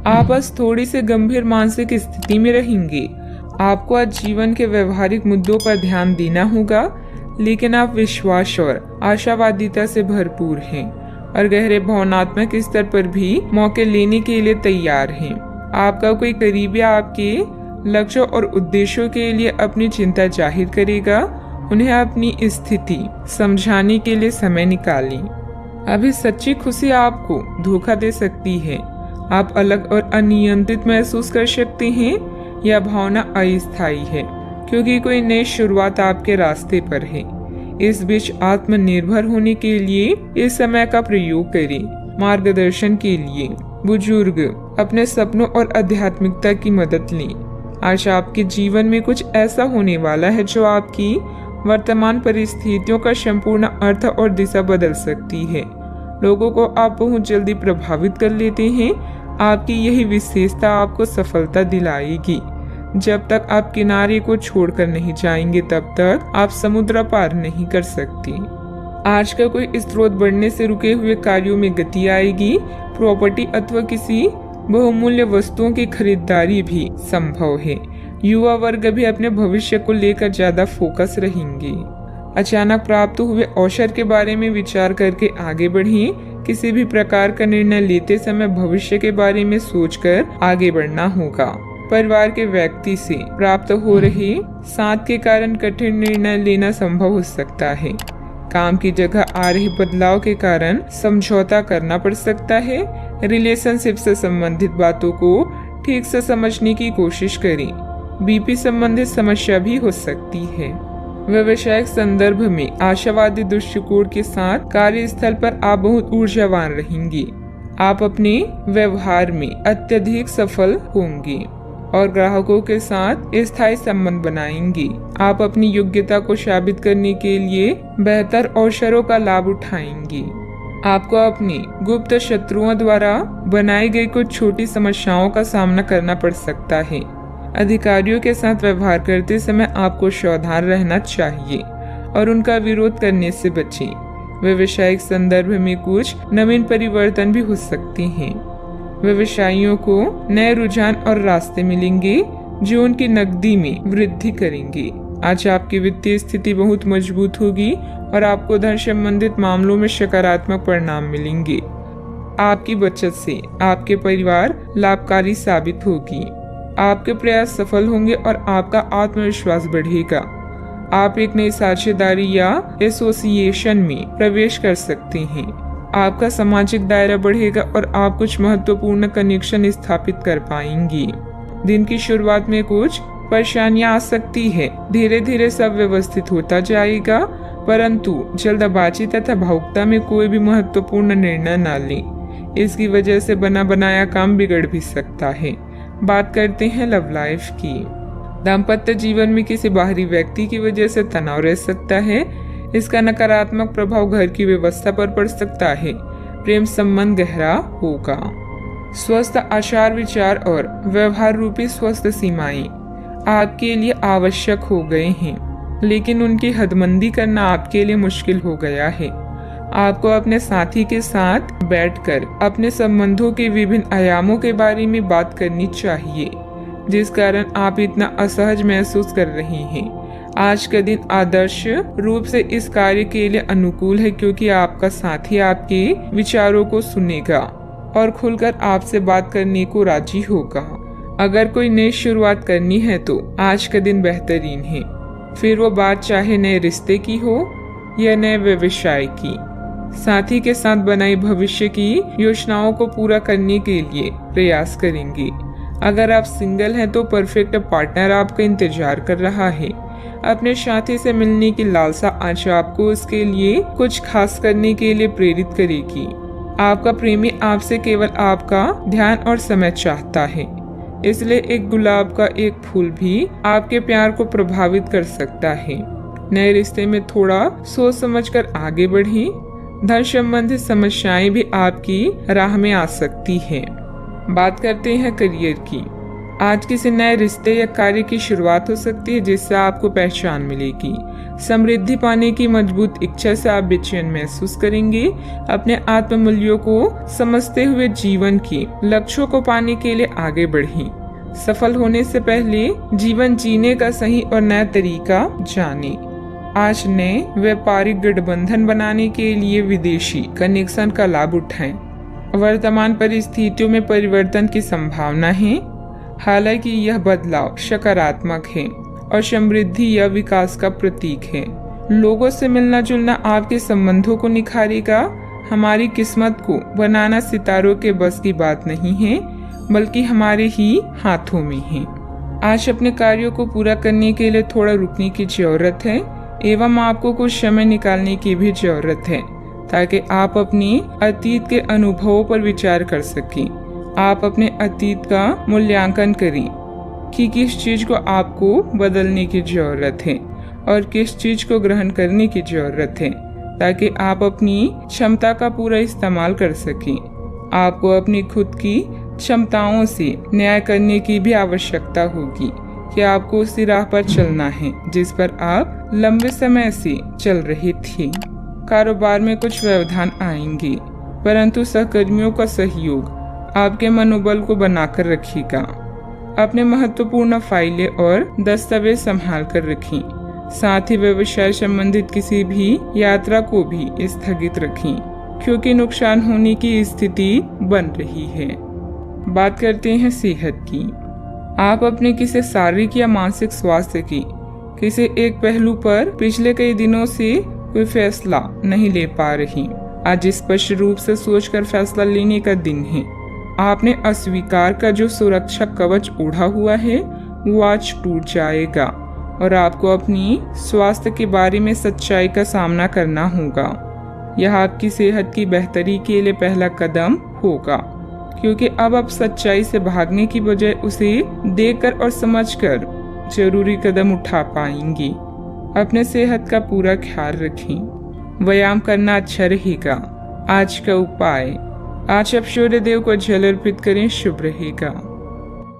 आप आज थोड़ी सी गंभीर मानसिक स्थिति में रहेंगे। आपको आज जीवन के व्यवहारिक मुद्दों पर ध्यान देना होगा, लेकिन आप विश्वास और आशावादिता से भरपूर हैं और गहरे भावनात्मक स्तर पर भी मौके लेने के लिए तैयार हैं। आपका कोई करीबी आपके लक्ष्यों और उद्देश्यों के लिए अपनी चिंता जाहिर करेगा। उन्हें अपनी स्थिति समझाने के लिए समय निकालें। अभी सच्ची खुशी आपको धोखा दे सकती है। आप अलग और अनियंत्रित महसूस कर सकते हैं। यह भावना अस्थायी है क्योंकि कोई नई शुरुआत आपके रास्ते पर है। इस बीच आत्मनिर्भर होने के लिए इस समय का प्रयोग करें। मार्गदर्शन के लिए बुजुर्ग अपने सपनों और आध्यात्मिकता की मदद लें। आज आपके जीवन में कुछ ऐसा होने वाला है जो आपकी वर्तमान परिस्थितियों का संपूर्ण अर्थ और दिशा बदल सकती है। लोगों को आप बहुत जल्दी प्रभावित कर लेते हैं। आपकी यही विशेषता आपको सफलता दिलाएगी। जब तक आप किनारे को छोड़कर नहीं जाएंगे तब तक आप समुद्र पार नहीं कर सकते। आज का कोई स्रोत बढ़ने से रुके हुए कार्यों में गति आएगी। प्रॉपर्टी अथवा किसी बहुमूल्य वस्तुओं की खरीदारी भी संभव है। युवा वर्ग भी अपने भविष्य को लेकर ज्यादा फोकस रहेंगे। अचानक प्राप्त हुए अवसर के बारे में विचार करके आगे बढ़ें। किसी भी प्रकार का निर्णय लेते समय भविष्य के बारे में सोचकर आगे बढ़ना होगा। परिवार के व्यक्ति से प्राप्त हो रहे साथ के कारण कठिन निर्णय लेना संभव हो सकता है। काम की जगह आ रहे बदलाव के कारण समझौता करना पड़ सकता है। रिलेशनशिप से संबंधित बातों को ठीक से समझने की कोशिश करें। बीपी संबंधित समस्या भी हो सकती है। व्यवसायिक संदर्भ में आशावादी दृष्टिकोण के साथ कार्यस्थल पर आप बहुत ऊर्जावान रहेंगे। आप अपने व्यवहार में अत्यधिक सफल होंगे और ग्राहकों के साथ स्थायी संबंध बनाएंगे। आप अपनी योग्यता को साबित करने के लिए बेहतर अवसरों का लाभ उठाएंगे। आपको अपने गुप्त शत्रुओं द्वारा बनाई गई कुछ छोटी समस्याओं का सामना करना पड़ सकता है। अधिकारियों के साथ व्यवहार करते समय आपको सावधान रहना चाहिए और उनका विरोध करने से बचें। व्यवसायिक संदर्भ में कुछ नवीन परिवर्तन भी हो सकते हैं। व्यवसायियों को नए रुझान और रास्ते मिलेंगे जो उनकी नकदी में वृद्धि करेंगे। आज आपकी वित्तीय स्थिति बहुत मजबूत होगी और आपको धन संबंधित मामलों में सकारात्मक परिणाम मिलेंगे। आपकी बचत से आपके परिवार लाभकारी साबित होगी। आपके प्रयास सफल होंगे और आपका आत्मविश्वास बढ़ेगा। आप एक नई साझेदारी या एसोसिएशन में प्रवेश कर सकते हैं। आपका सामाजिक दायरा बढ़ेगा और आप कुछ महत्वपूर्ण कनेक्शन स्थापित कर पाएंगे। दिन की शुरुआत में कुछ परेशानियां आ सकती है। धीरे धीरे सब व्यवस्थित होता जाएगा, परंतु जल्दबाजी तथा भावुकता में कोई भी महत्वपूर्ण निर्णय न लें। इसकी वजह से बना बनाया काम बिगड़ भी सकता है। बात करते हैं लव लाइफ की। दाम्पत्य जीवन में किसी बाहरी व्यक्ति की वजह से तनाव रह सकता है। इसका नकारात्मक प्रभाव घर की व्यवस्था पर पड़ सकता है। प्रेम संबंध गहरा होगा। स्वस्थ आचार विचार और व्यवहार रूपी स्वस्थ सीमाएं आपके लिए आवश्यक हो गए हैं, लेकिन उनकी हदबंदी करना आपके लिए मुश्किल हो गया है। आपको अपने साथी के साथ बैठकर अपने संबंधों के विभिन्न आयामों के बारे में बात करनी चाहिए, जिस कारण आप इतना असहज महसूस कर रहे हैं। आज का दिन आदर्श रूप से इस कार्य के लिए अनुकूल है क्योंकि आपका साथी आपके विचारों को सुनेगा और खुलकर आपसे बात करने को राजी होगा। अगर कोई नई शुरुआत करनी है तो आज का दिन बेहतरीन है। फिर वो बात चाहे नए रिश्ते की हो या नए व्यवसाय की। साथी के साथ बनाई भविष्य की योजनाओं को पूरा करने के लिए प्रयास करेंगे। अगर आप सिंगल हैं तो परफेक्ट पार्टनर आपका इंतजार कर रहा है। अपने साथी से मिलने की लालसा आज आपको उसके लिए कुछ खास करने के लिए प्रेरित करेगी। आपका प्रेमी आपसे केवल आपका ध्यान और समय चाहता है, इसलिए एक गुलाब का एक फूल भी आपके प्यार को प्रभावित कर सकता है। नए रिश्ते में थोड़ा सोच समझकर आगे बढ़ें। धन संबंधित समस्याएं भी आपकी राह में आ सकती हैं। बात करते हैं करियर की। आज किसी नए रिश्ते या कार्य की शुरुआत हो सकती है जिससे आपको पहचान मिलेगी। समृद्धि पाने की मजबूत इच्छा से आप बेचैन महसूस करेंगे। अपने आत्म मूल्यों को समझते हुए जीवन के लक्ष्यों को पाने के लिए आगे बढ़ें। सफल होने से पहले जीवन जीने का सही और नया तरीका जाने। आज नए व्यापारिक गठबंधन बनाने के लिए विदेशी कनेक्शन का लाभ उठाएं। वर्तमान परिस्थितियों में परिवर्तन की संभावना है, हालांकि यह बदलाव सकारात्मक है और समृद्धि या विकास का प्रतीक है। लोगों से मिलना जुलना आपके संबंधों को निखारेगा। हमारी किस्मत को बनाना सितारों के बस की बात नहीं है, बल्कि हमारे ही हाथों में है। आज अपने कार्यों को पूरा करने के लिए थोड़ा रुकने की जरूरत है एवं आपको कुछ समय निकालने की भी जरूरत है, ताकि आप अपने अतीत के अनुभवों पर विचार कर सकें। आप अपने अतीत का मूल्यांकन करें कि किस चीज को आपको बदलने की जरूरत है और किस चीज को ग्रहण करने की जरूरत है, ताकि आप अपनी क्षमता का पूरा इस्तेमाल कर सकें। आपको अपनी खुद की क्षमताओं से न्याय करने की भी आवश्यकता होगी कि आपको उसी राह पर चलना है जिस पर आप लंबे समय से चल रहे थे। कारोबार में कुछ व्यवधान आएंगे, परंतु सहकर्मियों का सहयोग आपके मनोबल को बनाकर रखेगा। अपने महत्वपूर्ण फाइलें और दस्तावेज संभाल कर रखें। साथ ही व्यवसाय संबंधित किसी भी यात्रा को भी स्थगित रखें, क्योंकि नुकसान होने की स्थिति बन रही है। बात करते हैं सेहत की। आप अपने किसी शारीरिक या मानसिक स्वास्थ्य की किसी एक पहलू पर पिछले कई दिनों से कोई फैसला नहीं ले पा रही। आज स्पष्ट रूप से सोचकर फैसला लेने का दिन है। आपने अस्वीकार का जो सुरक्षा कवच ओढ़ा हुआ है वो आज टूट जाएगा और आपको अपनी स्वास्थ्य के बारे में सच्चाई का सामना करना होगा। यह आपकी सेहत की बेहतरी के लिए पहला कदम होगा, क्योंकि अब आप सच्चाई से भागने की बजाय उसे देखकर और समझकर जरूरी कदम उठा पाएंगे। अपने सेहत का पूरा ख्याल रखें। व्यायाम करना अच्छा रहेगा। आज का उपाय, आज आप सूर्य देव को जल अर्पित करें, शुभ रहेगा।